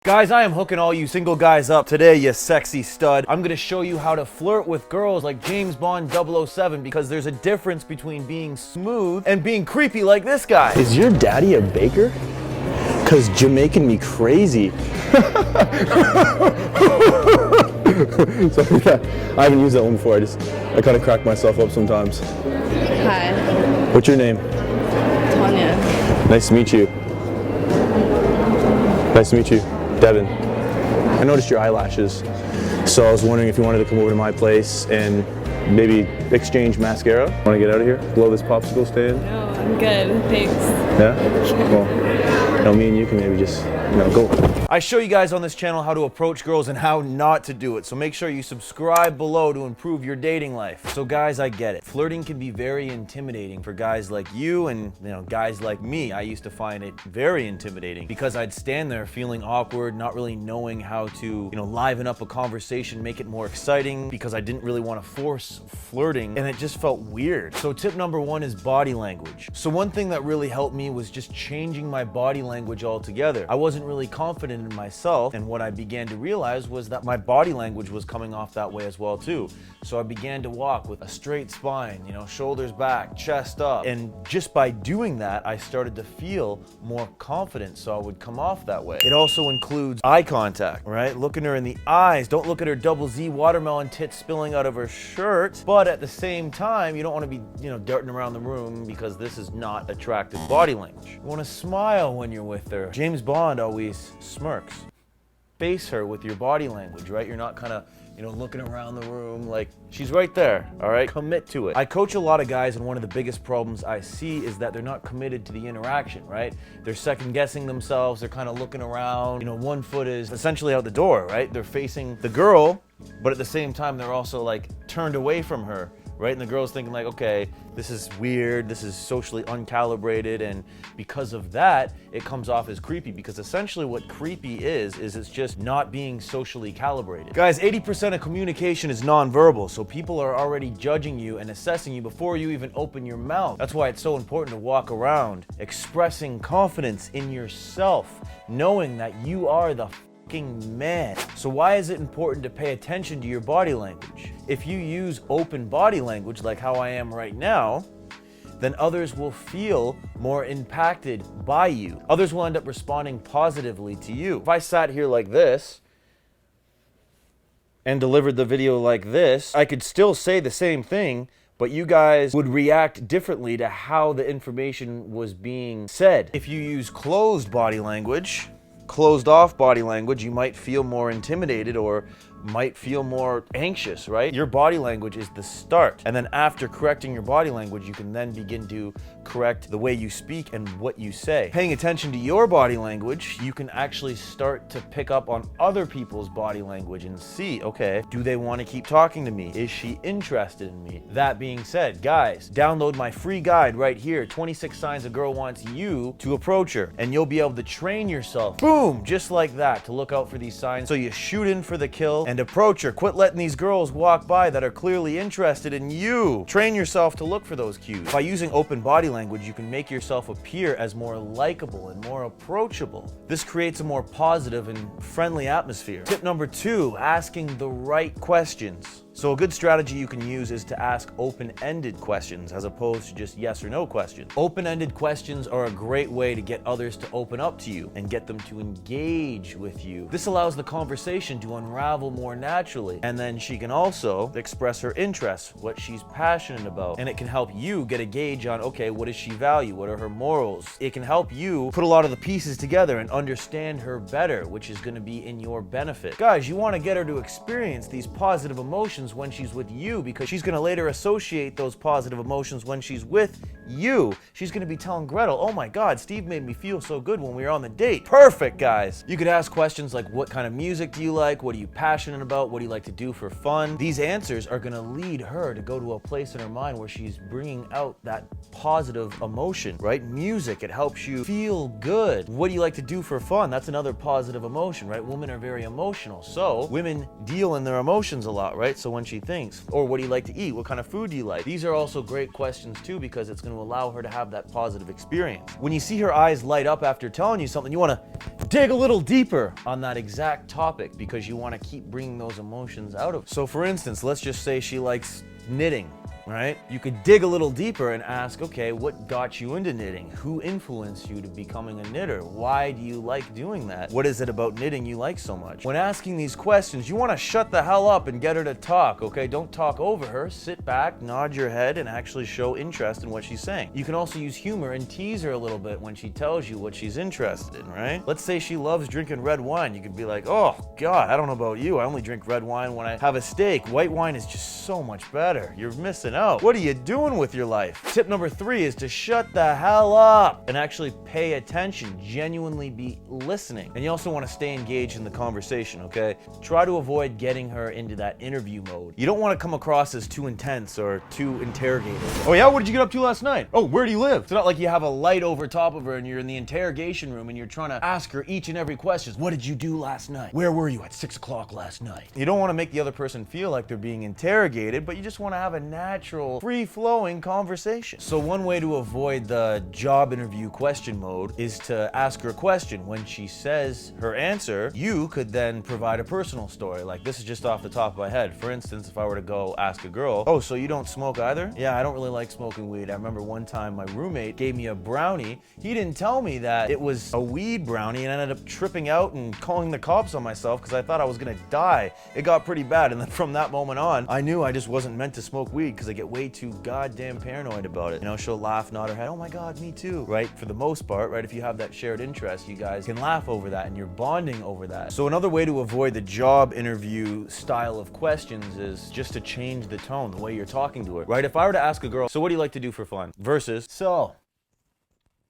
Guys, I am hooking all you single guys up today, you sexy stud. I'm gonna show you how to flirt with girls like James Bond 007 because there's a difference between being smooth and being creepy like this guy. Is your daddy a baker? Cause Jamaican me crazy. Sorry, I haven't used that one before. I kind of crack myself up sometimes. Hi. What's your name? Tanya. Nice to meet you. Nice to meet you. Devin. I noticed your eyelashes, so I was wondering if you wanted to come over to my place and maybe exchange mascara. Want to get out of here? Blow this popsicle stand? No, I'm good. Thanks. Yeah? Well, me and you can maybe just, go. I show you guys on this channel how to approach girls and how not to do it, so make sure you subscribe below to improve your dating life. So guys, I get it. Flirting can be very intimidating for guys like you and guys like me. I used to find it very intimidating because I'd stand there feeling awkward, not really knowing how to, liven up a conversation, make it more exciting because I didn't really want to force flirting and it just felt weird. So tip number one is body language. So one thing that really helped me was just changing my body language altogether. I wasn't really confident in myself, and what I began to realize was that my body language was coming off that way as well too. So I began to walk with a straight spine, shoulders back, chest up, and just by doing that I started to feel more confident, so I would come off that way. It also includes eye contact, right? Looking her in the eyes. Don't look at her double Z watermelon tits spilling out of her shirt, but at the same time you don't want to be darting around the room because this is not attractive body language. You want to smile when you're with her. James Bond always smirks. Face her with your body language, right? You're not kind of looking around the room like she's right there, all right? Commit to it. I coach a lot of guys, and one of the biggest problems I see is that they're not committed to the interaction, right? They're second guessing themselves. They're kind of looking around. One foot is essentially out the door, right? They're facing the girl, but at the same time, they're also like turned away from her, right? And the girl's thinking like, okay, this is weird, this is socially uncalibrated, and because of that, it comes off as creepy, because essentially what creepy is it's just not being socially calibrated. Guys, 80% of communication is nonverbal, so people are already judging you and assessing you before you even open your mouth. That's why it's so important to walk around expressing confidence in yourself, knowing that you are the man. So why is it important to pay attention to your body language? If you use open body language like how I am right now, then others will feel more impacted by you. Others will end up responding positively to you. If I sat here like this and delivered the video like this, I could still say the same thing, but you guys would react differently to how the information was being said. If you use closed body language, closed off body language, you might feel more intimidated or might feel more anxious, right? Your body language is the start. And then after correcting your body language, you can then begin to correct the way you speak and what you say. Paying attention to your body language, you can actually start to pick up on other people's body language and see, okay, do they want to keep talking to me? Is she interested in me? That being said, guys, download my free guide right here, 26 signs a girl wants you to approach her, and you'll be able to train yourself, boom, just like that, to look out for these signs so you shoot in for the kill and approach her. Quit letting these girls walk by that are clearly interested in you. Train yourself to look for those cues. By using open body language, you can make yourself appear as more likable and more approachable. This creates a more positive and friendly atmosphere. Tip number two, asking the right questions. So a good strategy you can use is to ask open-ended questions as opposed to just yes or no questions. Open-ended questions are a great way to get others to open up to you and get them to engage with you. This allows the conversation to unravel more naturally, and then she can also express her interests, what she's passionate about, and it can help you get a gauge on, okay, what does she value? What are her morals? It can help you put a lot of the pieces together and understand her better, which is going to be in your benefit. Guys, you want to get her to experience these positive emotions when she's with you, because she's going to later associate those positive emotions when she's with you. She's going to be telling Gretel, oh my God, Steve made me feel so good when we were on the date. Perfect, guys. You could ask questions like, what kind of music do you like? What are you passionate about? What do you like to do for fun? These answers are going to lead her to go to a place in her mind where she's bringing out that positive emotion, right? Music, it helps you feel good. What do you like to do for fun? That's another positive emotion, right? Women are very emotional, so women deal in their emotions a lot, right? So when she thinks, or what do you like to eat? What kind of food do you like? These are also great questions too, because it's going to allow her to have that positive experience. When you see her eyes light up after telling you something, you want to dig a little deeper on that exact topic because you want to keep bringing those emotions out of her. So for instance, let's just say she likes knitting. Right? You could dig a little deeper and ask, okay, what got you into knitting? Who influenced you to becoming a knitter? Why do you like doing that? What is it about knitting you like so much? When asking these questions, you want to shut the hell up and get her to talk, okay? Don't talk over her. Sit back, nod your head, and actually show interest in what she's saying. You can also use humor and tease her a little bit when she tells you what she's interested in, right? Let's say she loves drinking red wine. You could be like, oh, God, I don't know about you. I only drink red wine when I have a steak. White wine is just so much better. You're missing out. What are you doing with your life? Tip number 3 is to shut the hell up and actually pay attention, genuinely be listening. And you also want to stay engaged in the conversation, okay? Try to avoid getting her into that interview mode. You don't want to come across as too intense or too interrogative. Oh yeah, what did you get up to last night? Oh, where do you live? It's not like you have a light over top of her and you're in the interrogation room and you're trying to ask her each and every question. What did you do last night? Where were you at 6 o'clock last night? You don't want to make the other person feel like they're being interrogated, but you just want to have a natural, free-flowing conversation. So one way to avoid the job interview question mode is to ask her a question. When she says her answer, you could then provide a personal story. Like, this is just off the top of my head. For instance, if I were to go ask a girl, oh, so you don't smoke either? Yeah, I don't really like smoking weed. I remember one time my roommate gave me a brownie. He didn't tell me that it was a weed brownie and I ended up tripping out and calling the cops on myself because I thought I was gonna die. It got pretty bad, and then from that moment on, I knew I just wasn't meant to smoke weed because I get way too goddamn paranoid about it. You know, she'll laugh, nod her head, oh my God, me too, right? For the most part, right? If you have that shared interest, you guys can laugh over that and you're bonding over that. So another way to avoid the job interview style of questions is just to change the tone, the way you're talking to her, right? If I were to ask a girl, so what do you like to do for fun? Versus, so,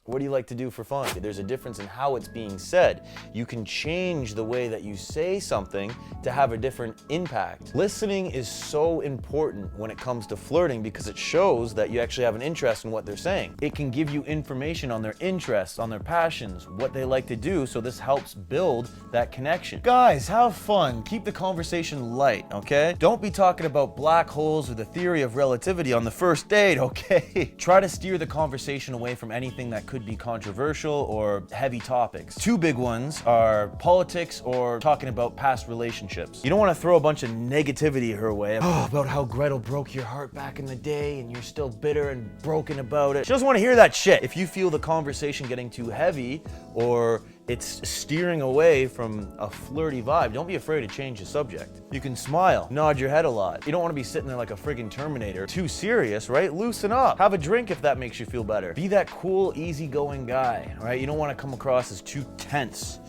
what do you like to do for fun? There's a difference in how it's being said. You can change the way that you say something to have a different impact. Listening is so important when it comes to flirting because it shows that you actually have an interest in what they're saying. It can give you information on their interests, on their passions, what they like to do, so this helps build that connection. Guys, have fun. Keep the conversation light, okay? Don't be talking about black holes or the theory of relativity on the first date, okay? Try to steer the conversation away from anything that could be controversial or heavy topics. 2 big ones are politics or talking about past relationships. You don't want to throw a bunch of negativity her way about how Gretel broke your heart back in the day and you're still bitter and broken about it. She doesn't want to hear that shit. If you feel the conversation getting too heavy or it's steering away from a flirty vibe, don't be afraid to change the subject. You can smile, nod your head a lot. You don't want to be sitting there like a friggin' Terminator. Too serious, right? Loosen up. Have a drink if that makes you feel better. Be that cool, easygoing guy, right? You don't want to come across as too tense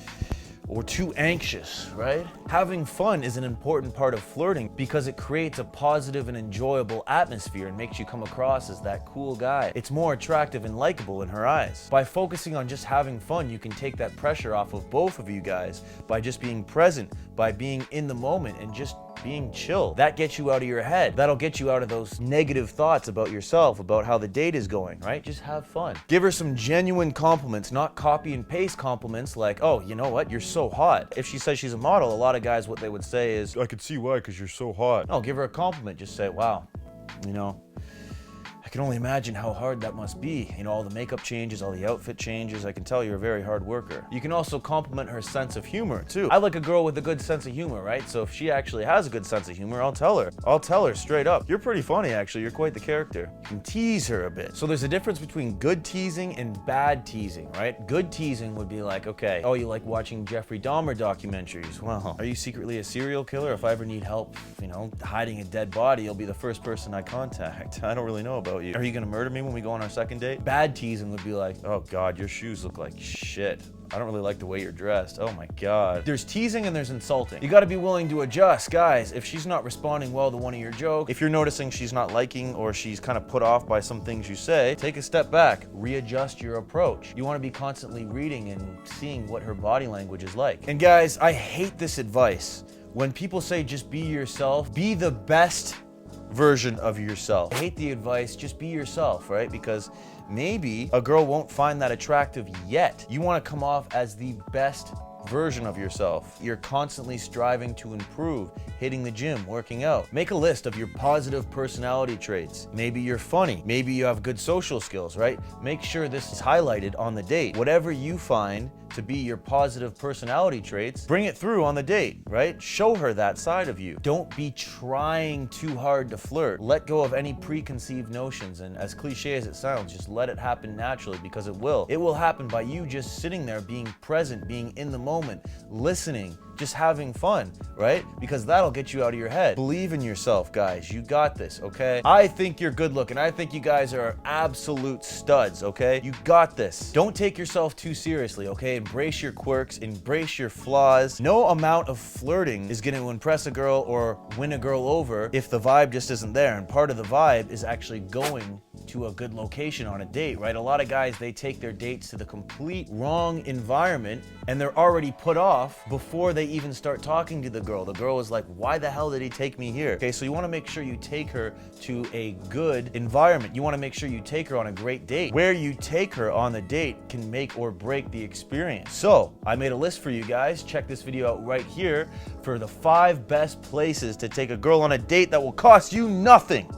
or too anxious, right? Having fun is an important part of flirting because it creates a positive and enjoyable atmosphere and makes you come across as that cool guy. It's more attractive and likable in her eyes. By focusing on just having fun, you can take that pressure off of both of you guys by just being present, by being in the moment and just being chill. That gets you out of your head. That'll get you out of those negative thoughts about yourself, about how the date is going, right? Just have fun. Give her some genuine compliments, not copy and paste compliments like, oh, you know what? You're so hot. If she says she's a model, a lot of guys, what they would say is, I could see why, because you're so hot. No, give her a compliment. Just say, wow, you know, I can only imagine how hard that must be. You know, all the makeup changes, all the outfit changes. I can tell you're a very hard worker. You can also compliment her sense of humor too. I like a girl with a good sense of humor, right? So if she actually has a good sense of humor, I'll tell her straight up. You're pretty funny actually, you're quite the character. You can tease her a bit. So there's a difference between good teasing and bad teasing, right? Good teasing would be like, okay, oh, you like watching Jeffrey Dahmer documentaries. Well, are you secretly a serial killer? If I ever need help, you know, hiding a dead body, you'll be the first person I contact. I don't really know about you. Are you gonna murder me when we go on our second date? Bad teasing would be like, oh God, your shoes look like shit. I don't really like the way you're dressed. Oh my God. There's teasing and there's insulting. You gotta be willing to adjust. Guys, if she's not responding well to one of your jokes, if you're noticing she's not liking or she's kind of put off by some things you say, take a step back, readjust your approach. You wanna be constantly reading and seeing what her body language is like. And guys, I hate this advice. When people say just be yourself, be the best version of yourself. I hate the advice, just be yourself, right? Because maybe a girl won't find that attractive yet. You want to come off as the best version of yourself. You're constantly striving to improve, hitting the gym, working out. Make a list of your positive personality traits. Maybe you're funny. Maybe you have good social skills, right? Make sure this is highlighted on the date. Whatever you find to be your positive personality traits, bring it through on the date, right? Show her that side of you. Don't be trying too hard to flirt. Let go of any preconceived notions, and as cliche as it sounds, just let it happen naturally, because it will. It will happen by you just sitting there, being present, being in the moment, listening, just having fun, right? Because that'll get you out of your head. Believe in yourself, guys. You got this, okay? I think you're good looking. I think you guys are absolute studs, okay? You got this. Don't take yourself too seriously, okay? Embrace your quirks, embrace your flaws. No amount of flirting is going to impress a girl or win a girl over if the vibe just isn't there. And part of the vibe is actually going to a good location on a date, right? A lot of guys, they take their dates to the complete wrong environment and they're already put off before they even start talking to the girl. The girl is like, why the hell did he take me here? Okay, so you want to make sure you take her to a good environment. You want to make sure you take her on a great date. Where you take her on the date can make or break the experience. So I made a list for you guys. Check this video out right here for the 5 best places to take a girl on a date that will cost you nothing.